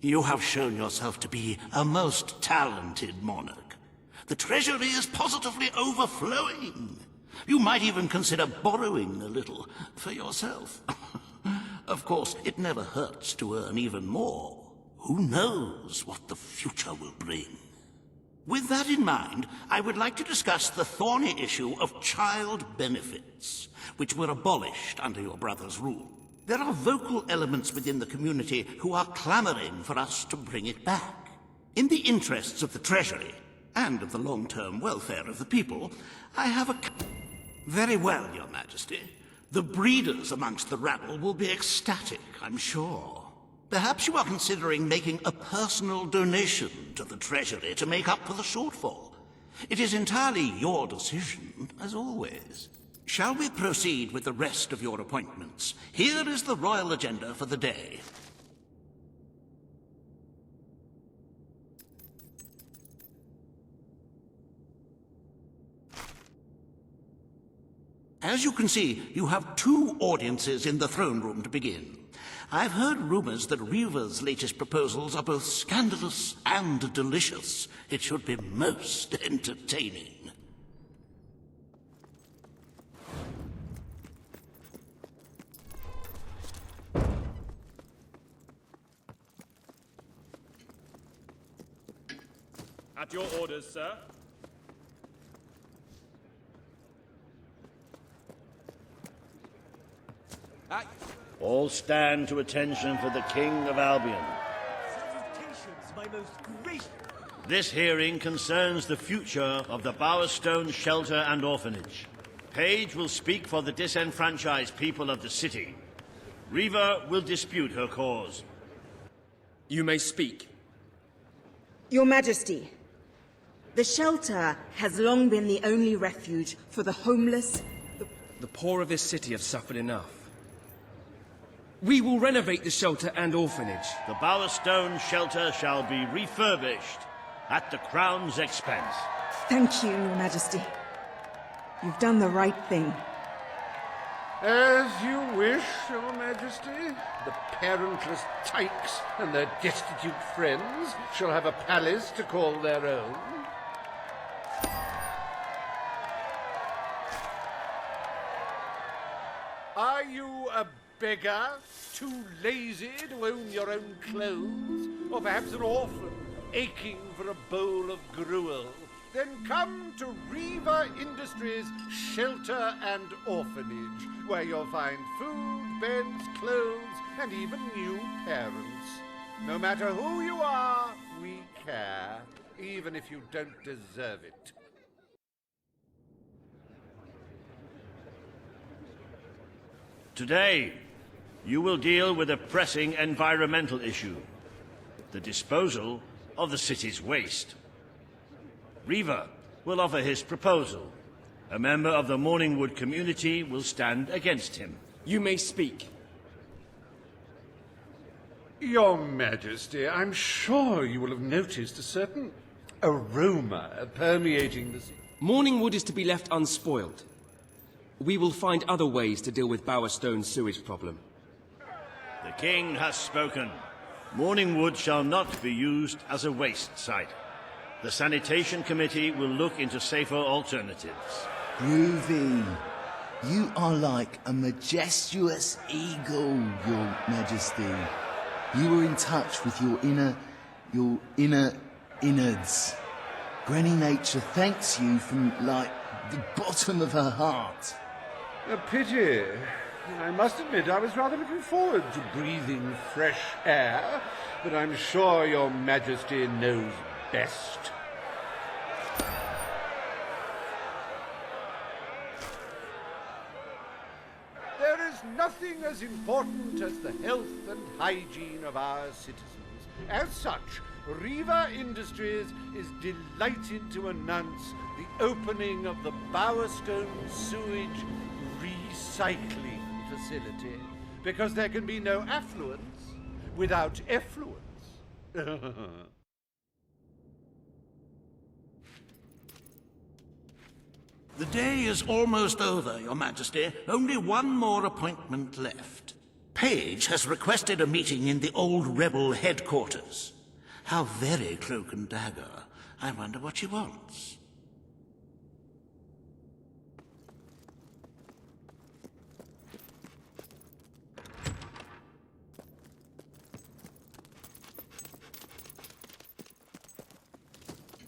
You have shown yourself to be a most talented monarch. The treasury is positively overflowing. You might even consider borrowing a little for yourself. Of course, it never hurts to earn even more. Who knows what the future will bring? With that in mind, I would like to discuss the thorny issue of child benefits, which were abolished under your brother's rule. There are vocal elements within the community who are clamoring for us to bring it back. In the interests of the Treasury, and of the long-term welfare of the people, I have a... Very well, Your Majesty. The breeders amongst the rabble will be ecstatic, I'm sure. Perhaps you are considering making a personal donation to the Treasury to make up for the shortfall. It is entirely your decision, as always. Shall we proceed with the rest of your appointments? Here is the royal agenda for the day. As you can see, you have 2 audiences in the throne room to begin. I've heard rumors that Reva's latest proposals are both scandalous and delicious. It should be most entertaining. At your orders, sir. All stand to attention for the King of Albion. Salutations, my most gracious... This hearing concerns the future of the Bowerstone Shelter and Orphanage. Paige will speak for the disenfranchised people of the city. Reva will dispute her cause. You may speak. Your Majesty, the shelter has long been the only refuge for the homeless. The poor of this city have suffered enough. We will renovate the shelter and orphanage. The Bowerstone Shelter shall be refurbished at the Crown's expense. Thank you, Your Majesty. You've done the right thing. As you wish, Your Majesty. The parentless tykes and their destitute friends shall have a palace to call their own. Are you a beggar, too lazy to own your own clothes? Or perhaps an orphan, aching for a bowl of gruel? Then come to Reva Industries Shelter and Orphanage, where you'll find food, beds, clothes, and even new parents. No matter who you are, we care, even if you don't deserve it. Today, you will deal with a pressing environmental issue, the disposal of the city's waste. Reva will offer his proposal. A member of the Morningwood community will stand against him. You may speak. Your Majesty, I'm sure you will have noticed a certain aroma permeating the... Morningwood is to be left unspoiled. We will find other ways to deal with Bowerstone's sewage problem. The king has spoken. Morningwood shall not be used as a waste site. The sanitation committee will look into safer alternatives. Groovy. You are like a majestuous eagle, Your Majesty. You were in touch with your inner innards. Granny Nature thanks you from, like, the bottom of her heart. A pity. I must admit I was rather looking forward to breathing fresh air, but I'm sure Your Majesty knows best. There is nothing as important as the health and hygiene of our citizens. As such, Reva Industries is delighted to announce the opening of the Bowerstone Sewage Recycling Facility, because there can be no affluence without effluence. The day is almost over, Your Majesty. Only one more appointment left. Page has requested a meeting in the old rebel headquarters. How very cloak and dagger. I wonder what she wants.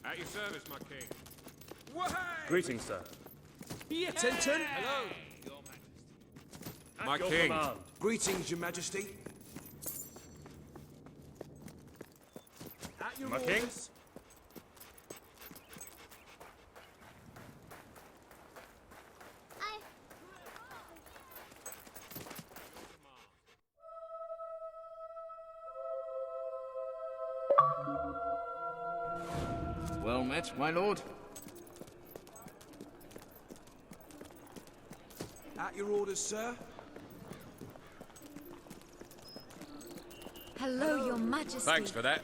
At your service, my king. Greetings, sir. Be attention! Hello. My Your king. command. Greetings, Your Majesty. At your My orders. king? Well met, my lord. At your orders, sir. Hello, Your Majesty. Thanks for that.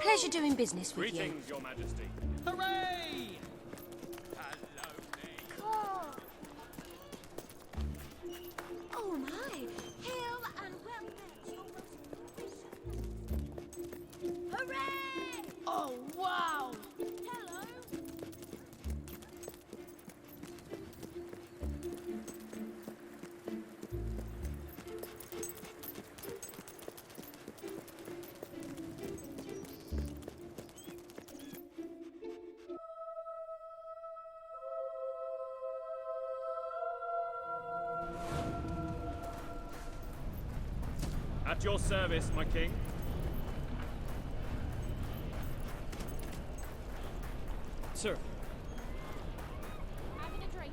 Pleasure doing business with you. Greetings, Your Majesty. Hooray! Oh my! Hail and well met, Your Most Gracious. Hooray! Oh wow! Hello. At your service, my king. Sir. Having a drink.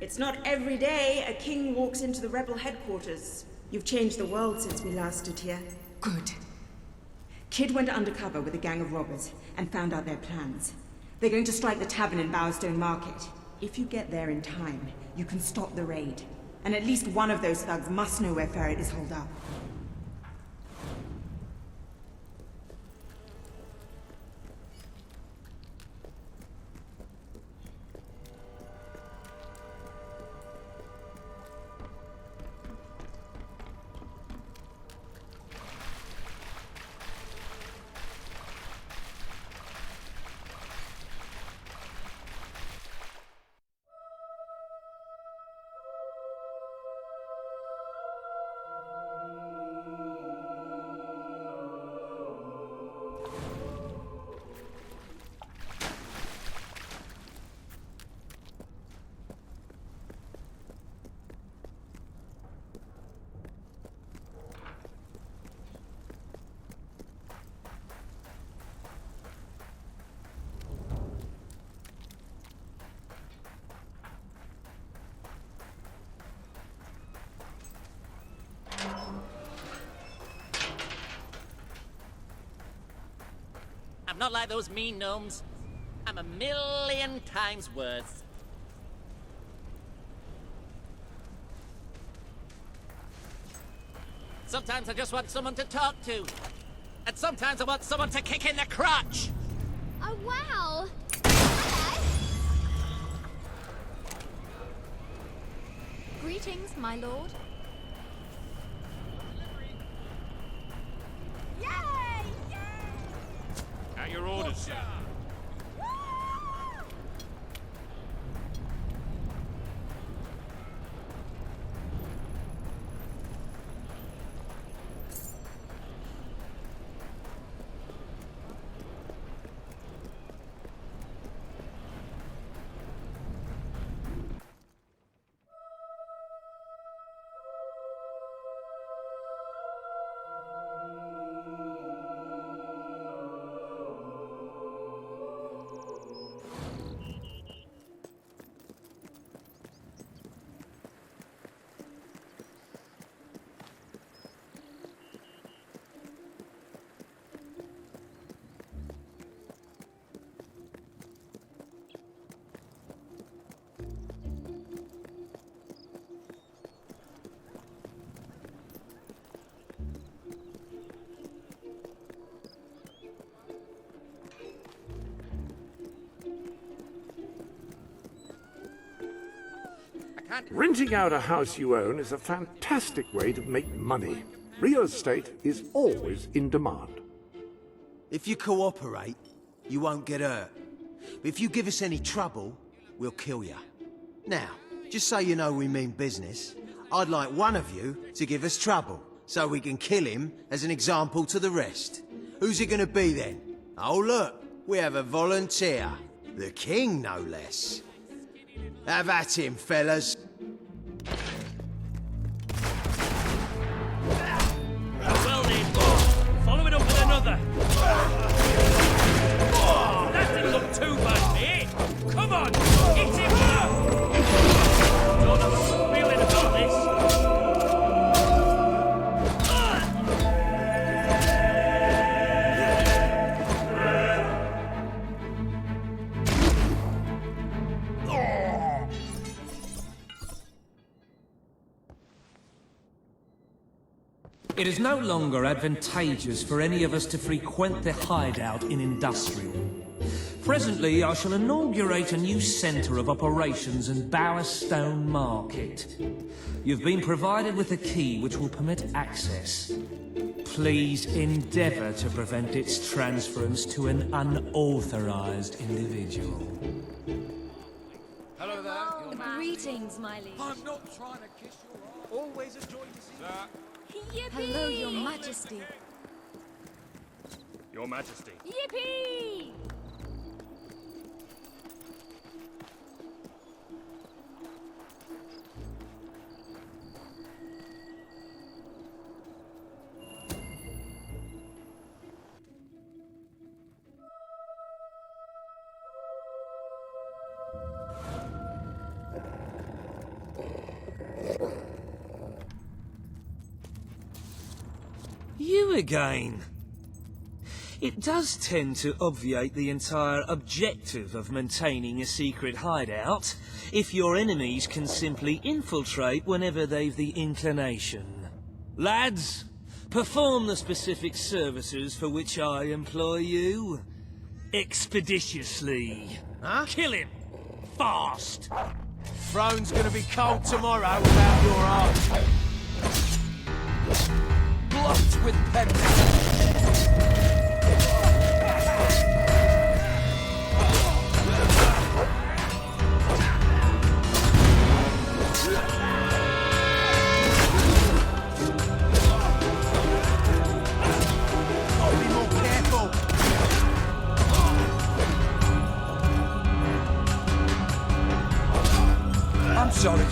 It's not every day a king walks into the rebel headquarters. You've changed the world since we last stood here. Good. Kid went undercover with a gang of robbers and found out their plans. They're going to strike the tavern in Bowerstone Market. If you get there in time, you can stop the raid. And at least one of those thugs must know where Ferret is holed up. I'm not like those mean gnomes. I'm a million times worse. Sometimes I just want someone to talk to. And sometimes I want someone to kick in the crotch. Oh, wow. Hello. Greetings, my lord. Yay! Yay! At your orders, sir. Renting out a house you own is a fantastic way to make money. Real estate is always in demand. If you cooperate, you won't get hurt. But if you give us any trouble, we'll kill you. Now, just so you know we mean business, I'd like one of you to give us trouble, so we can kill him as an example to the rest. Who's it gonna be then? Oh look, we have a volunteer. The king, no less. Have at him, fellas. Well then, follow it up with another. That didn't look too bad, mate. Come on, hit him now. Don't have a feeling about this. It is no longer advantageous for any of us to frequent the hideout in Industrial. Presently, I shall inaugurate a new centre of operations in Bowerstone Market. You've been provided with a key which will permit access. Please endeavour to prevent its transference to an unauthorised individual. Hello there. Greetings, my liege. I'm not trying to kiss your ass. Always a joy to see you. Hello, your majesty. Your Majesty. Yippee! You again. It does tend to obviate the entire objective of maintaining a secret hideout if your enemies can simply infiltrate whenever they've the inclination. Lads, perform the specific services for which I employ you. Expeditiously. Huh? Kill him. Fast. Throne's gonna be cold tomorrow without your art. Blocked with pepper. I'm sorry.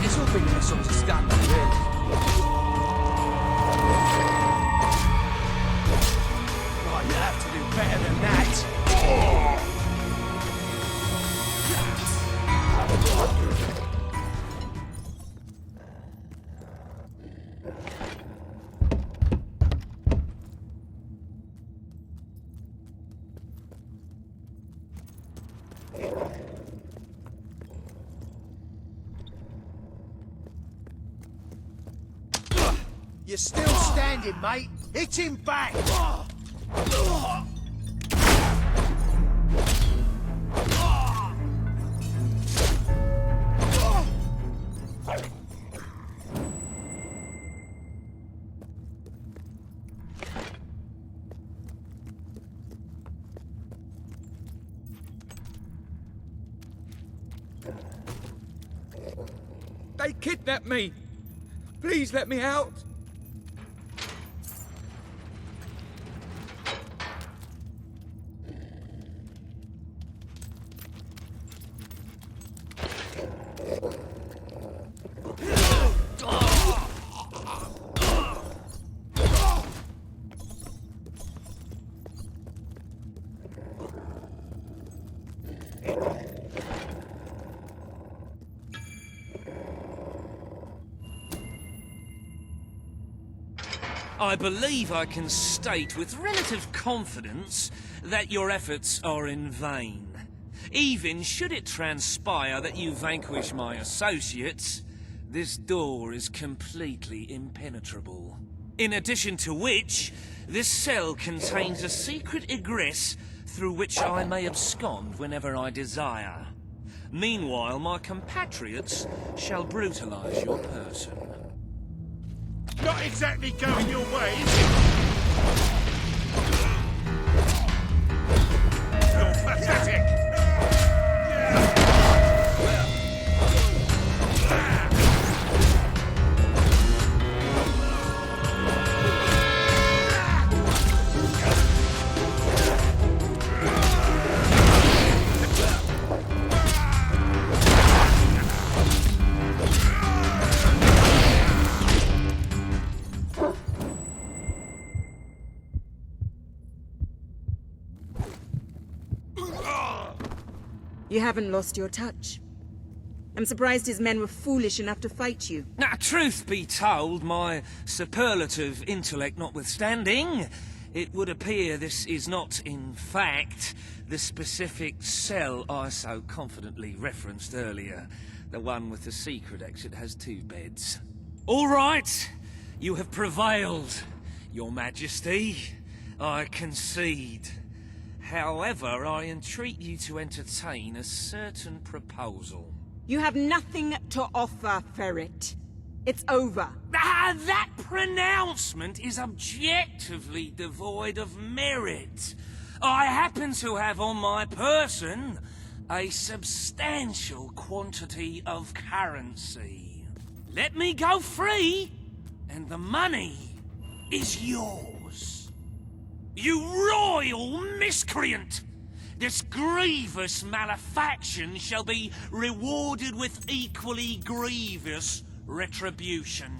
It's all been a misunderstanding, really. You're still standing, mate. Hit him back. They kidnapped me! Please let me out! I believe I can state with relative confidence that your efforts are in vain. Even should it transpire that you vanquish my associates, this door is completely impenetrable. In addition to which, this cell contains a secret egress through which I may abscond whenever I desire. Meanwhile, my compatriots shall brutalize your person. Not exactly going your way. You're pathetic. You haven't lost your touch. I'm surprised his men were foolish enough to fight you. Now, truth be told, my superlative intellect notwithstanding, it would appear this is not, in fact, the specific cell I so confidently referenced earlier. The one with the secret exit has 2 beds. All right, you have prevailed, Your Majesty. I concede. However, I entreat you to entertain a certain proposal. You have nothing to offer, Ferret. It's over. Ah, that pronouncement is objectively devoid of merit. I happen to have on my person a substantial quantity of currency. Let me go free, and the money is yours. You royal miscreant! This grievous malefaction shall be rewarded with equally grievous retribution.